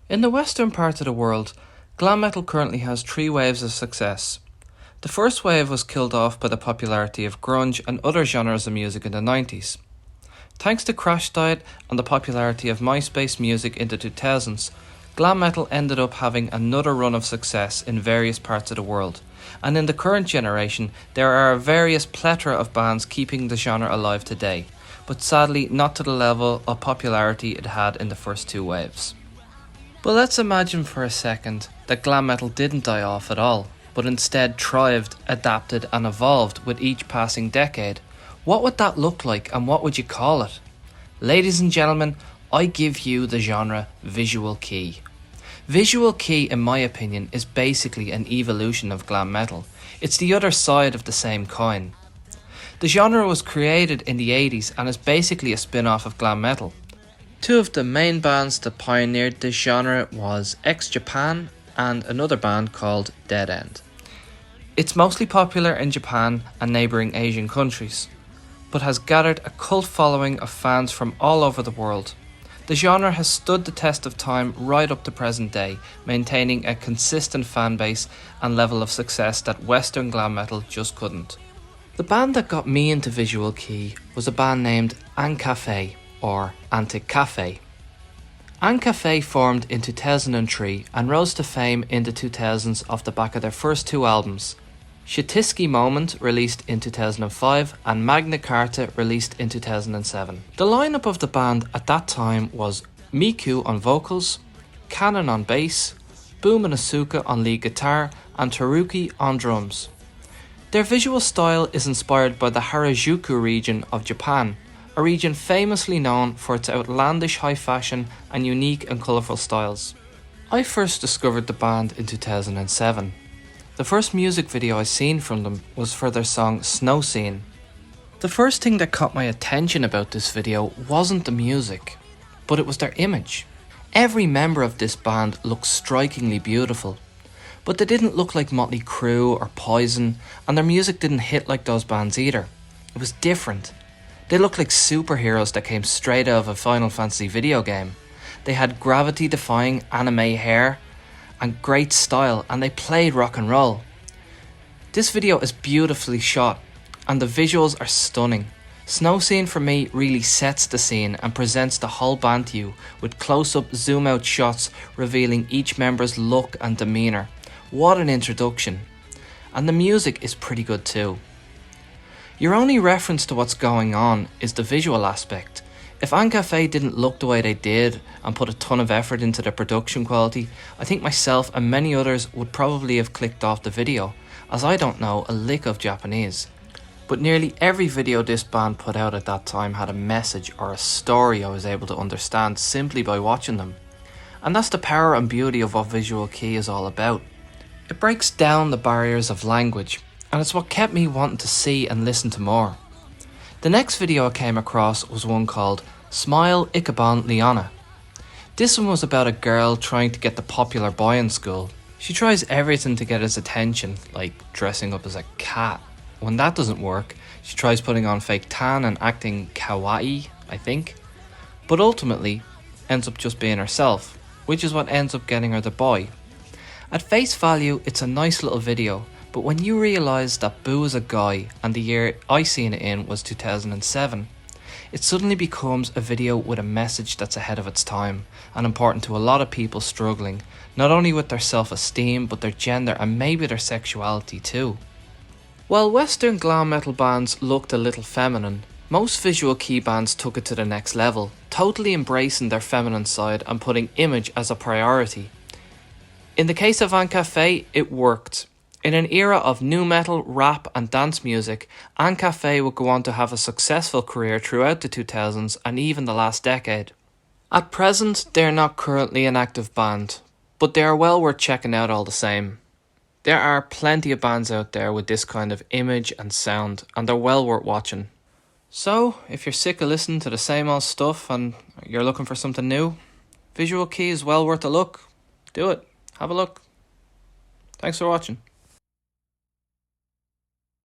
In the western part of the world, glam metal currently has three waves of success. The first wave was killed off by the popularity of grunge and other genres of music in the 90s. Thanks to Crash Diet and the popularity of MySpace music in the 2000s, glam metal ended up having another run of success in various parts of the world, and in the current generation there are a various plethora of bands keeping the genre alive today, but sadly not to the level of popularity it had in the first two waves. But let's imagine for a second that glam metal didn't die off at all, but instead thrived, adapted and evolved with each passing decade. What would that look like and what would you call it? Ladies and gentlemen, I give you the genre Visual Kei. Visual Kei, in my opinion, is basically an evolution of glam metal. It's the other side of the same coin. The genre was created in the 80s and is basically a spin-off of glam metal. Two of the main bands that pioneered this genre was Japan and another band called Didnt. It's mostly popular in Japan and neighbouring Asian countries, but has gathered a cult following of fans from all over the world. The genre has stood the test of time right up to present day, maintaining a consistent fan base and level of success that Western glam metal just couldn't. The band that got me into Visual Kei was a band named Ancafe, or Antic Cafe. Ancafe formed in 2003 and rose to fame in the 2000s off the back of their first two albums, Shitiski Moment released in 2005 and Magna Carta released in 2007. The lineup of the band at that time was Miku on vocals, Cannon on bass, Boom and Asuka on lead guitar and Teruki on drums. Their visual style is inspired by the Harajuku region of Japan, a region famously known for its outlandish high fashion and unique and colourful styles. I first discovered the band in 2007. The first music video I seen from them was for their song Snow Scene. The first thing that caught my attention about this video wasn't the music, but it was their image. Every member of this band looked strikingly beautiful, but they didn't look like Motley Crue or Poison, and their music didn't hit like those bands either. It was different. They looked like superheroes that came straight out of a Final Fantasy video game. They had gravity-defying anime hair and great style, and they played rock and roll. This video is beautifully shot and the visuals are stunning. Snow Scene for me really sets the scene and presents the whole band to you with close-up zoom out shots revealing each member's look and demeanour. What an introduction. And the music is pretty good too. Your only reference to what's going on is the visual aspect. If Ancafe didn't look the way they did and put a ton of effort into the production quality, I think myself and many others would probably have clicked off the video, as I don't know a lick of Japanese. But nearly every video this band put out at that time had a message or a story I was able to understand simply by watching them. And that's the power and beauty of what Visual Kei is all about. It breaks down the barriers of language, and it's what kept me wanting to see and listen to more. The next video I came across was one called Smile Ikebon Leona. This one was about a girl trying to get the popular boy in school. She tries everything to get his attention, like dressing up as a cat. When that doesn't work, she tries putting on fake tan and acting kawaii, I think, but ultimately ends up just being herself, which is what ends up getting her the boy. At face value, it's a nice little video, but when you realise that Boo is a guy and the year I seen it in was 2007, it suddenly becomes a video with a message that's ahead of its time and important to a lot of people struggling, not only with their self-esteem but their gender and maybe their sexuality too. While Western glam metal bands looked a little feminine, most Visual Kei bands took it to the next level, totally embracing their feminine side and putting image as a priority. In the case of Ancafe, it worked. In an era of nu metal, rap and dance music, Ancafe would go on to have a successful career throughout the 2000s and even the last decade. At present, they are not currently an active band, but they are well worth checking out all the same. There are plenty of bands out there with this kind of image and sound, and they're well worth watching. So, if you're sick of listening to the same old stuff and you're looking for something new, Visual Kei is well worth a look. Do it. Have a look. Thanks for watching.